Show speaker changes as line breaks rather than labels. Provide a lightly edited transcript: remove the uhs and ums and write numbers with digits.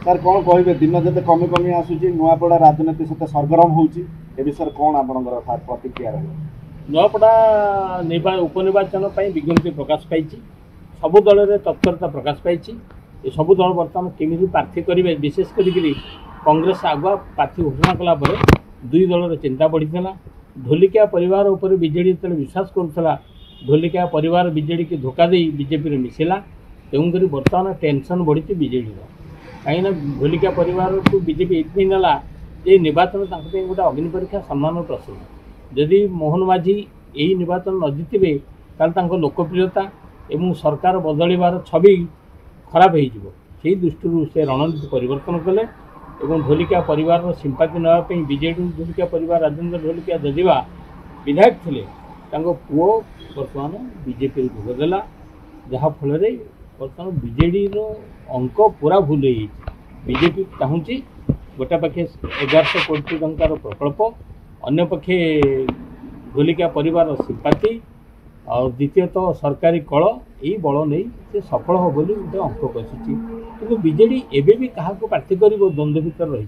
Sir कौन कहे दिन जब कमी कमी आसूँ नुआपड़ा राजनीति सहित सरगरम होती विषय कौन आपंकर प्रतिक्रिया रही
नुआपड़ा उपनिर्वाचन विज्ञप्ति प्रकाश पाई सबु दल में तत्परता प्रकाश पाई सबु दल बर्तमान केमी प्रार्थी करेंगे विशेषकर कांग्रेस आगुआ प्रार्थी घोषणा कलापर दुई दलर चिंता बढ़ीला ढोलिकिया परिवार उपर बीजेडी जो विश्वास करुला ढोलिकिया परिवार बीजेडी की धोखा दे बीजेपी मिसिला तेणुक बर्तमान टेंशन बढ़ी बीजेडी कहीं ढोलिकिया परिवार को बीजेपी ये नाला ये निर्वाचन गोटे अग्नि परीक्षा सम्मान प्रश्न जदि मोहन माझी यही निर्वाचन न जीतबे ताल लोकप्रियता एवं सरकार बदलवार छवि खराब हो दृष्टि से रणनीति परिवर्तन कले एवं ढोलिकिया परिवार सिंपाति नापी बीजेडी ढोलिकिया परिवार राजेन्द्र ढोलिकिया जदिवा विधायक थे पुओ बर्तमान बीजेपी भोगदेला जहाँफल बर्तमान बीजेडी अंक पूरा भूल हो बीजेपी चाहूँगी गोटे पाखे 1100 कोटी टंकार प्रकल्प अन्य पक्षे ढोलिकिया परिवार सिंपाति और द्वितीयतः सरकारी कल यही बल नहीं से सफल हो बोली गोटे अंक कसी कि बीजेडी एवं भी क्या प्रार्थी कर द्वंद्व भितर रही।